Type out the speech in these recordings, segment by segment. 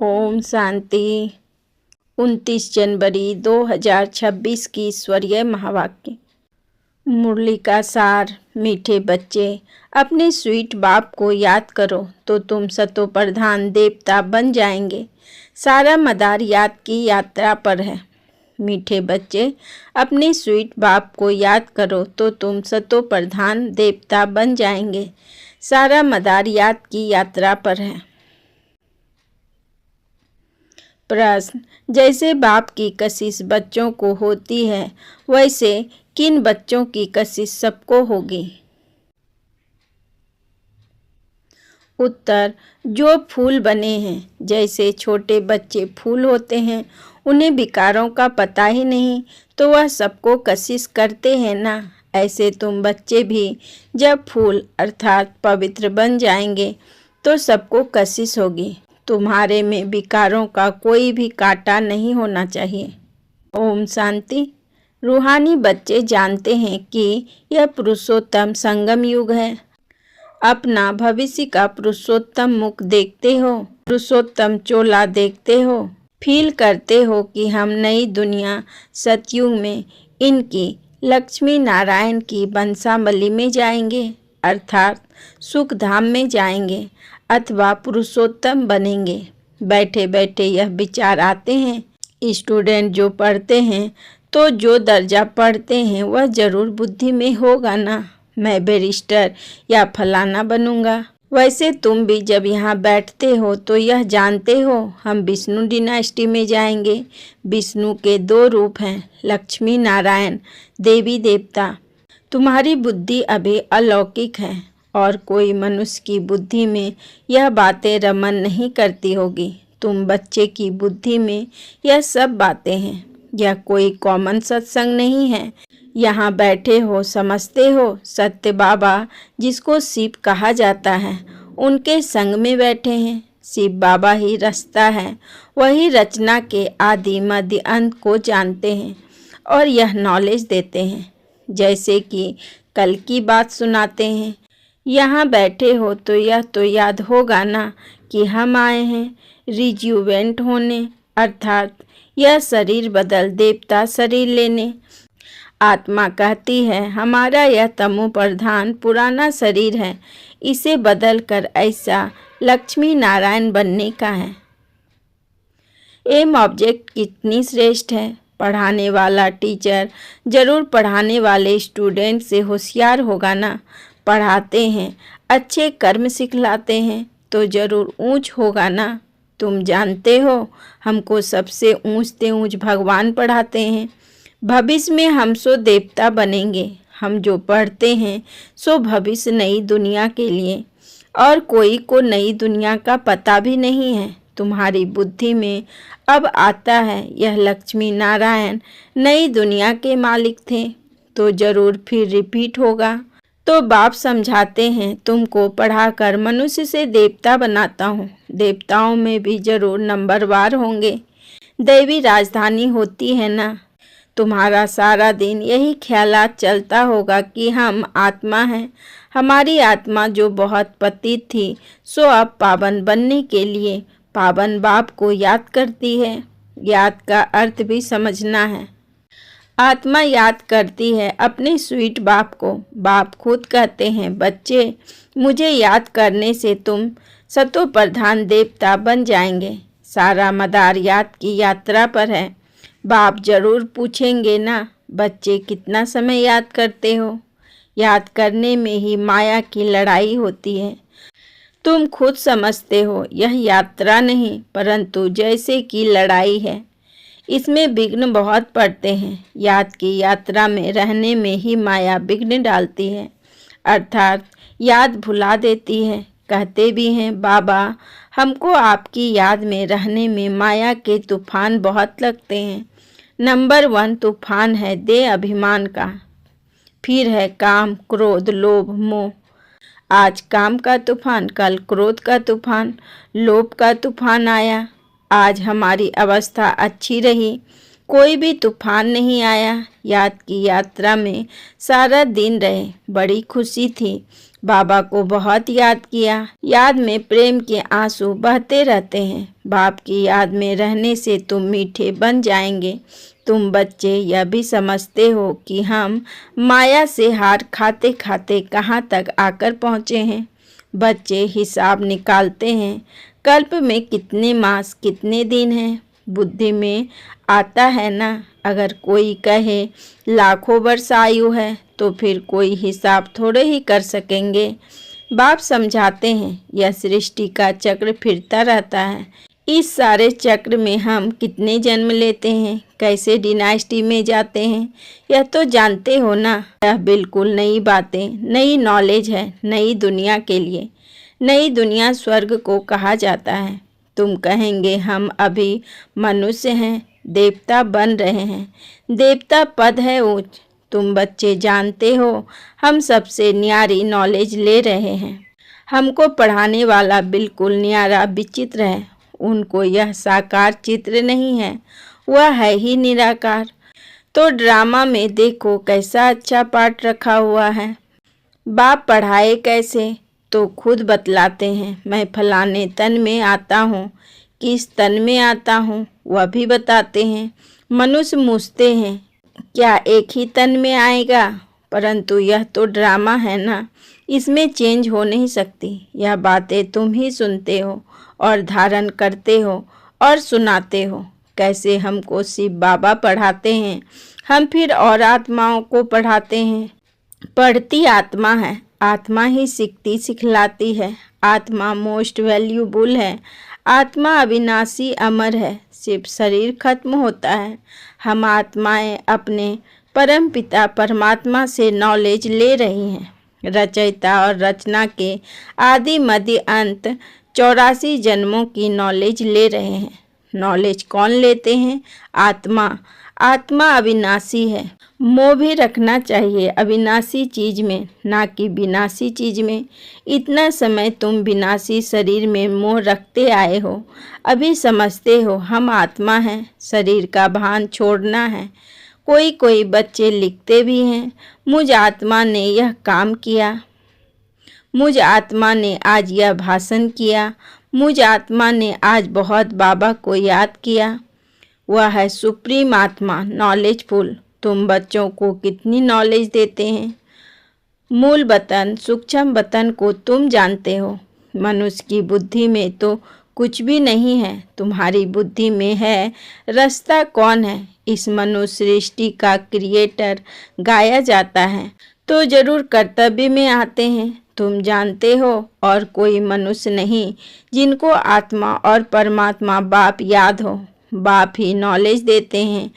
ओम शांति। 29 जनवरी 2026 की ईश्वरीय महावाक्य। मुरली का सार। मीठे बच्चे, अपने स्वीट बाप को याद करो तो तुम सतो प्रधान देवता बन जाएंगे। सारा मदार याद की यात्रा पर है। मीठे बच्चे, अपने स्वीट बाप को याद करो तो तुम सतो प्रधान देवता बन जाएंगे। सारा मदार याद की यात्रा पर है। प्रश्न, जैसे बाप की कशिश बच्चों को होती है, वैसे किन बच्चों की कशिश सबको होगी? उत्तर, जो फूल बने हैं। जैसे छोटे बच्चे फूल होते हैं, उन्हें विकारों का पता ही नहीं, तो वह सबको कशिश करते हैं ना। ऐसे तुम बच्चे भी जब फूल अर्थात पवित्र बन जाएंगे तो सबको कशिश होगी। तुम्हारे में विकारों का कोई भी कांटा नहीं होना चाहिए। ओम शांति। रूहानी बच्चे जानते हैं कि यह पुरुषोत्तम संगम युग है। अपना भविष्य का पुरुषोत्तम मुख देखते हो, पुरुषोत्तम चोला देखते हो, फील करते हो कि हम नई दुनिया सतयुग में इनकी लक्ष्मी नारायण की बंसावली में जाएंगे, अर्थात सुख धाम में जाएंगे अथवा पुरुषोत्तम बनेंगे। बैठे बैठे यह विचार आते हैं। स्टूडेंट जो पढ़ते हैं तो जो दर्जा पढ़ते हैं वह जरूर बुद्धि में होगा ना, मैं बैरिस्टर या फलाना बनूंगा। वैसे तुम भी जब यहाँ बैठते हो तो यह जानते हो हम विष्णु डिनास्टी में जाएंगे। विष्णु के दो रूप हैं, लक्ष्मी नारायण, देवी देवता। तुम्हारी बुद्धि अभी अलौकिक है और कोई मनुष्य की बुद्धि में यह बातें रमन नहीं करती होगी। तुम बच्चे की बुद्धि में यह सब बातें हैं। यह कोई कॉमन सत्संग नहीं है। यहाँ बैठे हो, समझते हो सत्य बाबा जिसको शिव कहा जाता है उनके संग में बैठे हैं। शिव बाबा ही रास्ता है, वही रचना के आदि मध्य अंत को जानते हैं और यह नॉलेज देते हैं। जैसे कि कल की बात सुनाते हैं। यहाँ बैठे हो तो यह तो याद होगा ना कि हम आए हैं रिज्यूवेंट होने, अर्थात यह शरीर बदल देवता शरीर लेने। आत्मा कहती है हमारा यह तमो प्रधान पुराना शरीर है, इसे बदल कर ऐसा लक्ष्मी नारायण बनने का है। एम ऑब्जेक्ट कितनी श्रेष्ठ है। पढ़ाने वाला टीचर जरूर पढ़ाने वाले स्टूडेंट से होशियार होगा ना। पढ़ाते हैं, अच्छे कर्म सिखलाते हैं तो जरूर ऊंच होगा ना। तुम जानते हो हमको सबसे ऊंचते ऊंच भगवान पढ़ाते हैं। भविष्य में हम सो देवता बनेंगे। हम जो पढ़ते हैं सो भविष्य नई दुनिया के लिए, और कोई को नई दुनिया का पता भी नहीं है। तुम्हारी बुद्धि में अब आता है यह लक्ष्मी नारायण नई दुनिया के मालिक थे, तो जरूर फिर रिपीट होगा। तो बाप समझाते हैं तुमको पढ़ाकर मनुष्य से देवता बनाता हूँ। देवताओं में भी जरूर नंबरवार होंगे। दैवी राजधानी होती है ना। तुम्हारा सारा दिन यही ख्यालात चलता होगा कि हम आत्मा हैं। हमारी आत्मा जो बहुत पतित थी सो अब पावन बनने के लिए पावन बाप को याद करती है। याद का अर्थ भी समझना है। आत्मा याद करती है अपने स्वीट बाप को। बाप खुद कहते हैं बच्चे, मुझे याद करने से तुम सतो प्रधान देवता बन जाएंगे। सारा मदार याद की यात्रा पर है। बाप जरूर पूछेंगे ना, बच्चे कितना समय याद करते हो। याद करने में ही माया की लड़ाई होती है। तुम खुद समझते हो यह यात्रा नहीं परंतु जैसे कि लड़ाई है। इसमें विघ्न बहुत पड़ते हैं। याद की यात्रा में रहने में ही माया विघ्न डालती है, अर्थात याद भुला देती है। कहते भी हैं बाबा हमको आपकी याद में रहने में माया के तूफान बहुत लगते हैं। नंबर 1 तूफान है देह अभिमान का, फिर है काम क्रोध लोभ मोह। आज काम का तूफान, कल क्रोध का तूफान, लोभ का तूफान आया। आज हमारी अवस्था अच्छी रही, कोई भी तूफान नहीं आया। याद की यात्रा में सारा दिन रहे, बड़ी खुशी थी। बाबा को बहुत याद किया। याद में प्रेम के आंसू बहते रहते हैं। बाप की याद में रहने से तुम मीठे बन जाएंगे। तुम बच्चे यह भी समझते हो कि हम माया से हार खाते खाते कहाँ तक आकर पहुँचे हैं। बच्चे हिसाब निकालते हैं, कल्प में कितने मास कितने दिन हैं। बुद्धि में आता है ना, अगर कोई कहे लाखों वर्ष आयु है तो फिर कोई हिसाब थोड़े ही कर सकेंगे। बाप समझाते हैं यह सृष्टि का चक्र फिरता रहता है। इस सारे चक्र में हम कितने जन्म लेते हैं, कैसे डिनाइस्टी में जाते हैं, यह तो जानते हो ना। यह बिल्कुल नई बातें, नई नॉलेज है नई दुनिया के लिए। नई दुनिया स्वर्ग को कहा जाता है। तुम कहेंगे हम अभी मनुष्य हैं, देवता बन रहे हैं। देवता पद है ऊंच। तुम बच्चे जानते हो हम सबसे न्यारी नॉलेज ले रहे हैं। हमको पढ़ाने वाला बिल्कुल न्यारा विचित्र है। उनको यह साकार चित्र नहीं है, वह है ही निराकार। तो ड्रामा में देखो कैसा अच्छा पाठ रखा हुआ है। बाप पढ़ाए कैसे तो खुद बतलाते हैं। मैं फलाने तन में आता हूँ, किस तन में आता हूँ वह भी बताते हैं। मनुष्य पूछते हैं क्या एक ही तन में आएगा, परंतु यह तो ड्रामा है ना, इसमें चेंज हो नहीं सकती। यह बातें तुम ही सुनते हो और धारण करते हो और सुनाते हो। कैसे हमको शिव बाबा पढ़ाते हैं, हम फिर और आत्माओं को पढ़ाते हैं। पढ़ती आत्मा है, आत्मा ही सीखती सिखलाती है। आत्मा मोस्ट वैल्यूबल है। आत्मा अविनाशी अमर है। सिर्फ शरीर खत्म होता है। हम आत्माएं अपने परम पिता परमात्मा से नॉलेज ले रही हैं। रचयिता और रचना के आदि मध्य अंत 84 जन्मों की नॉलेज ले रहे हैं। नॉलेज कौन लेते हैं? आत्मा। आत्मा अविनाशी है। मोह भी रखना चाहिए अविनाशी चीज में, ना कि विनाशी चीज में। इतना समय तुम विनाशी शरीर में मोह रखते आए हो। अभी समझते हो हम आत्मा हैं, शरीर का भान छोड़ना है। कोई कोई बच्चे लिखते भी हैं, मुझ आत्मा ने यह काम किया, मुझ आत्मा ने आज यह भाषण किया, मुझ आत्मा ने आज बहुत बाबा को याद किया। वह है सुप्रीम आत्मा, नॉलेजफुल। तुम बच्चों को कितनी नॉलेज देते हैं। मूल वतन सूक्ष्म वतन को तुम जानते हो। मनुष्य की बुद्धि में तो कुछ भी नहीं है, तुम्हारी बुद्धि में है। रास्ता कौन है? इस मनुष्य सृष्टि का क्रिएटर गाया जाता है तो जरूर कर्तव्य में आते हैं। तुम जानते हो और कोई मनुष्य नहीं जिनको आत्मा और परमात्मा बाप याद हो। बाप ही नॉलेज देते हैं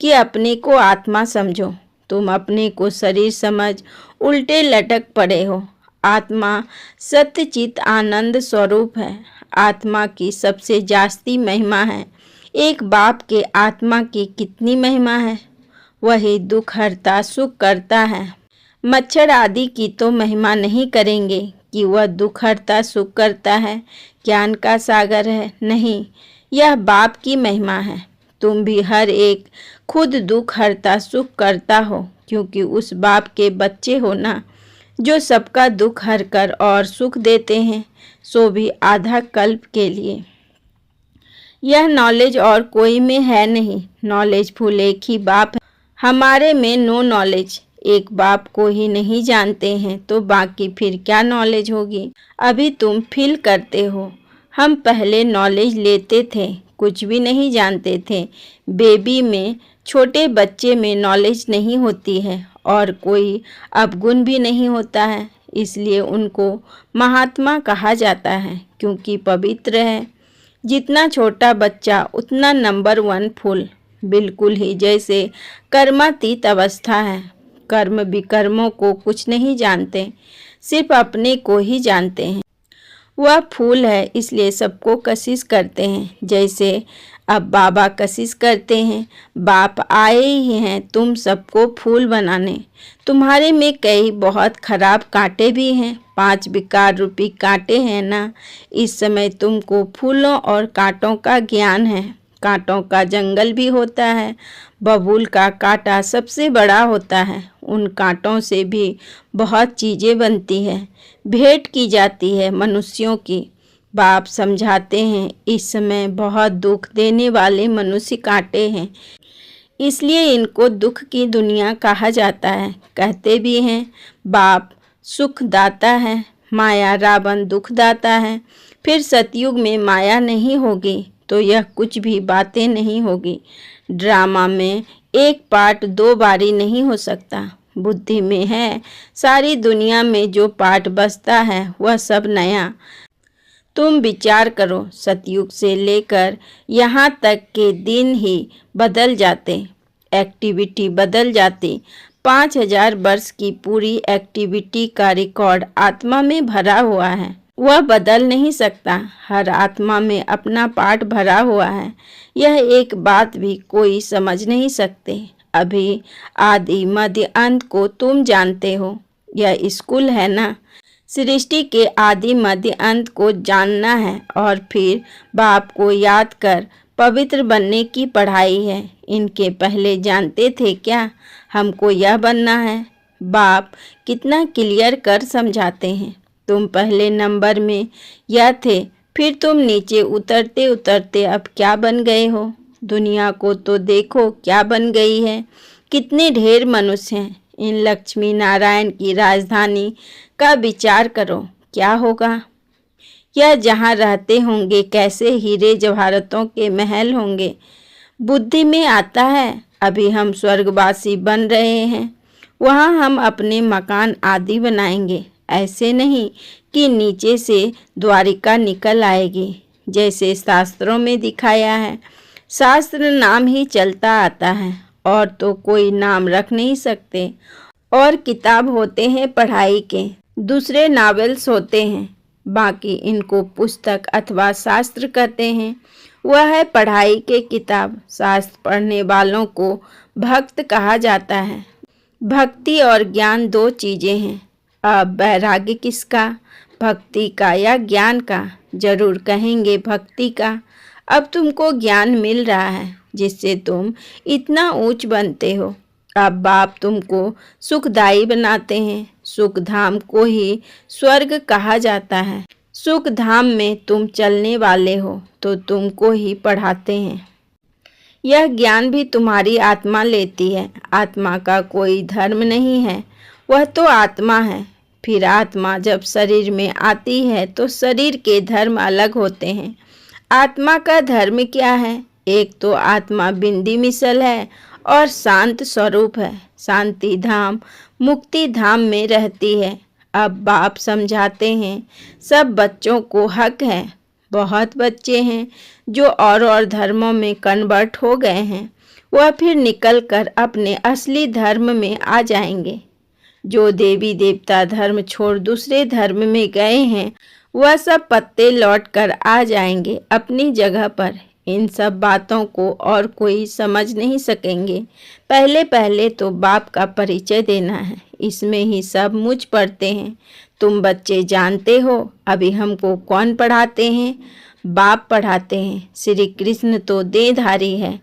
कि अपने को आत्मा समझो। तुम अपने को शरीर समझ उल्टे लटक पड़े हो। आत्मा सत्यचित आनंद स्वरूप है। आत्मा की सबसे जास्ती महिमा है। एक बाप के आत्मा की कितनी महिमा है। वही दुख हरता सुख करता है। मच्छर आदि की तो महिमा नहीं करेंगे कि वह दुख हरता सुख करता है, ज्ञान का सागर है। नहीं, यह बाप की महिमा है। तुम भी हर एक खुद दुख हरता सुख करता हो, क्योंकि उस बाप के बच्चे हो ना, जो सबका दुख हर कर और सुख देते हैं, सो भी आधा कल्प के लिए। यह नॉलेज और कोई में है नहीं। नॉलेजफुल एक ही बाप है। हमारे में नो नॉलेज। एक बाप को ही नहीं जानते हैं तो बाकी फिर क्या नॉलेज होगी। अभी तुम फील करते हो। हम पहले नॉलेज लेते थे, कुछ भी नहीं जानते थे। बेबी में, छोटे बच्चे में नॉलेज नहीं होती है और कोई अवगुण भी नहीं होता है। इसलिए उनको महात्मा कहा जाता है, क्योंकि पवित्र है। जितना छोटा बच्चा उतना नंबर 1 फुल। बिल्कुल ही जैसे कर्मातीत अवस्था है। कर्म विकर्मों को कुछ नहीं जानते, सिर्फ अपने को ही जानते हैं। वह फूल है, इसलिए सबको कशिश करते हैं। जैसे अब बाबा कशिश करते हैं। बाप आए ही हैं तुम सबको फूल बनाने। तुम्हारे में कई बहुत खराब कांटे भी हैं। 5 विकार रूपी कांटे हैं ना। इस समय तुमको फूलों और कांटों का ज्ञान है। कांटों का जंगल भी होता है। बबूल का कांटा सबसे बड़ा होता है। उन कांटों से भी बहुत चीज़ें बनती हैं, भेंट की जाती है मनुष्यों की। बाप समझाते हैं, इस समय बहुत दुख देने वाले मनुष्य कांटे हैं, इसलिए इनको दुख की दुनिया कहा जाता है। कहते भी हैं बाप सुख दाता है, माया रावण दुख दाता है। फिर सतयुग में माया नहीं होगी तो यह कुछ भी बातें नहीं होगी। ड्रामा में एक पार्ट 2 बारी नहीं हो सकता। बुद्धि में है, सारी दुनिया में जो पार्ट बसता है वह सब नया। तुम विचार करो, सतयुग से लेकर यहाँ तक के दिन ही बदल जाते, एक्टिविटी बदल जाती। 5000 वर्ष की पूरी एक्टिविटी का रिकॉर्ड आत्मा में भरा हुआ है, वह बदल नहीं सकता। हर आत्मा में अपना पार्ट भरा हुआ है। यह एक बात भी कोई समझ नहीं सकते। अभी आदि मध्य अंत को तुम जानते हो, यह स्कूल है ना। सृष्टि के आदि मध्य अंत को जानना है और फिर बाप को याद कर पवित्र बनने की पढ़ाई है। इनके पहले जानते थे क्या हमको यह बनना है? बाप कितना क्लियर कर समझाते हैं। तुम पहले नंबर में यह थे, फिर तुम नीचे उतरते उतरते अब क्या बन गए हो। दुनिया को तो देखो क्या बन गई है। कितने ढेर मनुष्य हैं। इन लक्ष्मी नारायण की राजधानी का विचार करो, क्या होगा। यह जहाँ रहते होंगे कैसे हीरे जवाहरातों के महल होंगे। बुद्धि में आता है अभी हम स्वर्गवासी बन रहे हैं, वहाँ हम अपने मकान आदि बनाएंगे। ऐसे नहीं कि नीचे से द्वारिका निकल आएगी जैसे शास्त्रों में दिखाया है। शास्त्र नाम ही चलता आता है और तो कोई नाम रख नहीं सकते। और किताब होते हैं पढ़ाई के, दूसरे नॉवेल्स होते हैं, बाकी इनको पुस्तक अथवा शास्त्र कहते हैं। वह है पढ़ाई के किताब। शास्त्र पढ़ने वालों को भक्त कहा जाता है। भक्ति और ज्ञान 2 चीज़ें हैं। अब वैराग्य किसका, भक्ति का या ज्ञान का? जरूर कहेंगे भक्ति का। अब तुमको ज्ञान मिल रहा है जिससे तुम इतना ऊंच बनते हो। अब बाप तुमको सुखदायी बनाते हैं। सुख धाम को ही स्वर्ग कहा जाता है। सुख धाम में तुम चलने वाले हो तो तुमको ही पढ़ाते हैं। यह ज्ञान भी तुम्हारी आत्मा लेती है। आत्मा का कोई धर्म नहीं है, वह तो आत्मा है। फिर आत्मा जब शरीर में आती है तो शरीर के धर्म अलग होते हैं। आत्मा का धर्म क्या है? एक तो आत्मा बिंदी मिसल है और शांत स्वरूप है। शांति धाम मुक्ति धाम में रहती है। अब बाप समझाते हैं सब बच्चों को हक है। बहुत बच्चे हैं जो और धर्मों में कन्वर्ट हो गए हैं, वह फिर निकल कर अपने असली धर्म में आ जाएंगे। जो देवी देवता धर्म छोड़ दूसरे धर्म में गए हैं वह सब पत्ते लौट कर आ जाएंगे अपनी जगह पर। इन सब बातों को और कोई समझ नहीं सकेंगे। पहले पहले तो बाप का परिचय देना है, इसमें ही सब मुझ पड़ते हैं। तुम बच्चे जानते हो अभी हमको कौन पढ़ाते हैं? बाप पढ़ाते हैं। श्री कृष्ण तो देहधारी है,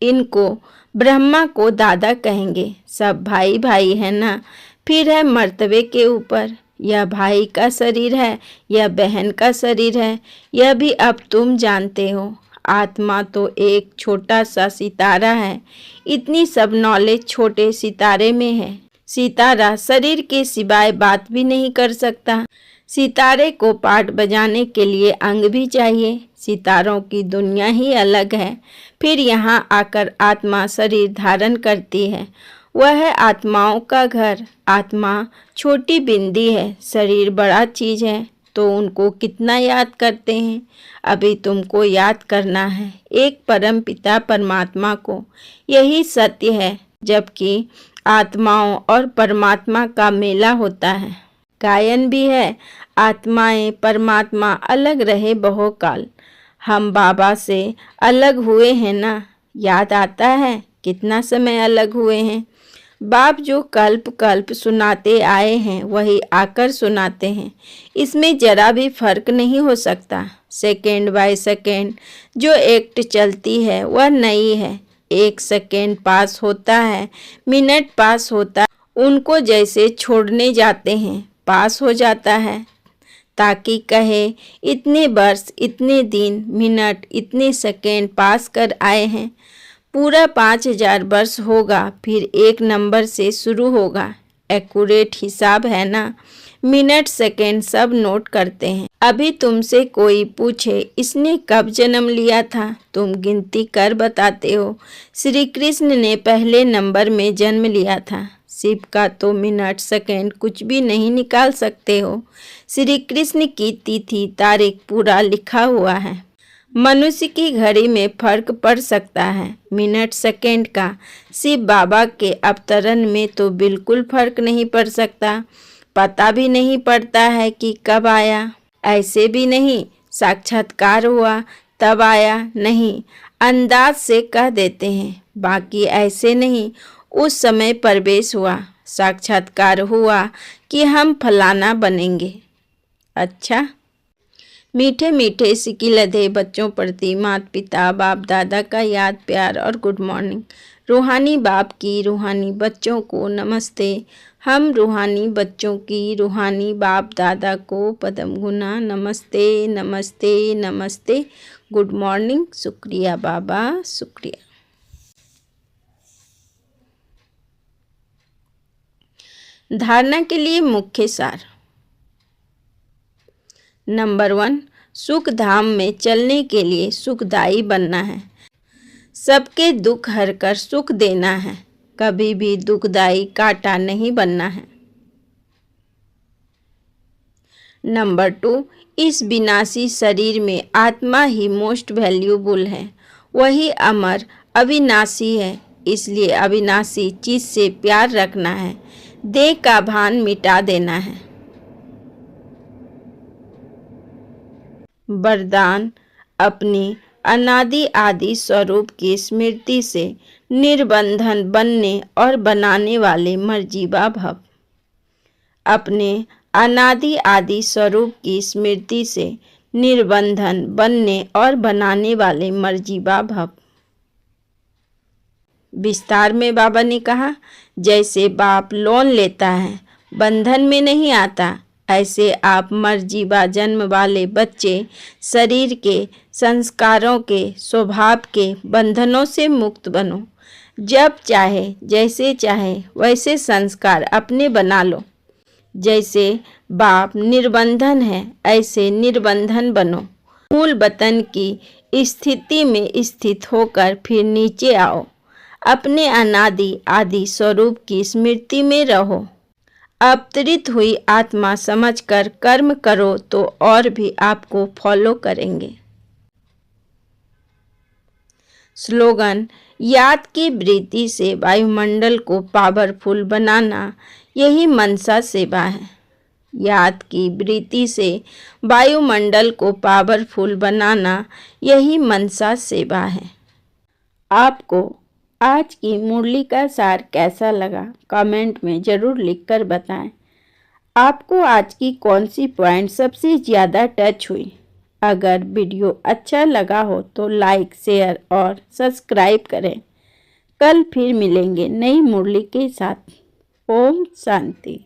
इनको ब्रह्मा को दादा कहेंगे। सब भाई भाई है ना। फिर है मर्तबे के ऊपर, यह भाई का शरीर है, यह बहन का शरीर है, यह भी अब तुम जानते हो। आत्मा तो एक छोटा सा सितारा है। इतनी सब नॉलेज छोटे सितारे में है। सितारा शरीर के सिवाय बात भी नहीं कर सकता। सितारे को पाठ बजाने के लिए अंग भी चाहिए। सितारों की दुनिया ही अलग है। फिर यहाँ आकर आत्मा शरीर धारण करती है, वह है आत्माओं का घर। आत्मा छोटी बिंदी है, शरीर बड़ा चीज़ है, तो उनको कितना याद करते हैं। अभी तुमको याद करना है एक परम पिता परमात्मा को। यही सत्य है। जबकि आत्माओं और परमात्मा का मेला होता है। गायन भी है, आत्माएं परमात्मा अलग रहे बहुकाल। हम बाबा से अलग हुए हैं ना, याद आता है कितना समय अलग हुए हैं। बाप जो कल्प कल्प सुनाते आए हैं वही आकर सुनाते हैं। इसमें जरा भी फर्क नहीं हो सकता। सेकेंड बाय सेकेंड जो एक्ट चलती है वह नई है। एक सेकेंड पास होता है, मिनट पास होता है, उनको जैसे छोड़ने जाते हैं पास हो जाता है, ताकि कहे इतने वर्ष, इतने दिन, मिनट, इतने सेकेंड पास कर आए हैं। पूरा 5000 वर्ष होगा, फिर एक नंबर से शुरू होगा। एक्यूरेट हिसाब है ना। मिनट सेकेंड सब नोट करते हैं। अभी तुमसे कोई पूछे इसने कब जन्म लिया था, तुम गिनती कर बताते हो। श्री कृष्ण ने पहले नंबर में जन्म लिया था। शिव का तो मिनट सेकेंड कुछ भी नहीं निकाल सकते हो। श्री कृष्ण की तिथि तारीख पूरा लिखा हुआ है। मनुष्य की घड़ी में फर्क पड़ सकता है मिनट सेकेंड का। शिव बाबा के अवतरण में तो बिल्कुल फर्क नहीं पड़ सकता। पता भी नहीं पड़ता है कि कब आया। ऐसे भी नहीं साक्षात्कार हुआ तब आया, नहीं, अंदाज से कह देते हैं। बाकी ऐसे नहीं उस समय प्रवेश हुआ, साक्षात्कार हुआ कि हम फलाना बनेंगे। अच्छा, मीठे मीठे सिकिलधे बच्चों प्रति माता पिता बाप दादा का याद प्यार और गुड मॉर्निंग। रूहानी बाप की रूहानी बच्चों को नमस्ते। हम रूहानी बच्चों की रूहानी बाप दादा को पदम गुना नमस्ते नमस्ते नमस्ते। Good morning. शुक्रिया बाबा, शुक्रिया। धारणा के लिए मुख्य सार। नंबर 1, सुख धाम में चलने के लिए सुखदायी बनना है। सबके दुख हरकर सुख देना है। कभी भी दुखदायी कांटा नहीं बनना है। नंबर 2, इस विनाशी शरीर में आत्मा ही मोस्ट वैल्यूबल है। वही अमर अविनाशी है। इसलिए अविनाशी चीज से प्यार रखना है। देह का भान मिटा देना है। वरदान, अपनी अनादि आदि स्वरूप की स्मृति से निर्बंधन बनने और बनाने वाले मर्जीवा भव। अपने अनादि आदि स्वरूप की स्मृति से निर्बंधन बनने और बनाने वाले मर्जीवा भव। विस्तार में बाबा ने कहा, जैसे बाप लोन लेता है, बंधन में नहीं आता, ऐसे आप मर्जीवा जन्म वाले बच्चे शरीर के, संस्कारों के, स्वभाव के बंधनों से मुक्त बनो। जब चाहे, जैसे चाहे वैसे संस्कार अपने बना लो। जैसे बाप निर्बंधन है, ऐसे निर्बंधन बनो। मूल वतन की स्थिति में स्थित होकर फिर नीचे आओ। अपने अनादि आदि स्वरूप की स्मृति में रहो। अवतरित हुई आत्मा समझकर कर्म करो तो और भी आपको फॉलो करेंगे। स्लोगन, याद की वृत्ति से वायुमंडल को पावरफुल बनाना, यही मनसा सेवा है। याद की वृत्ति से वायुमंडल को पावरफुल बनाना, यही मनसा सेवा है। आपको आज की मुरली का सार कैसा लगा, कमेंट में ज़रूर लिखकर बताएं। आपको आज की कौन सी पॉइंट सबसे ज़्यादा टच हुई। अगर वीडियो अच्छा लगा हो तो लाइक, शेयर और सब्सक्राइब करें। कल फिर मिलेंगे नई मुरली के साथ। ओम शांति।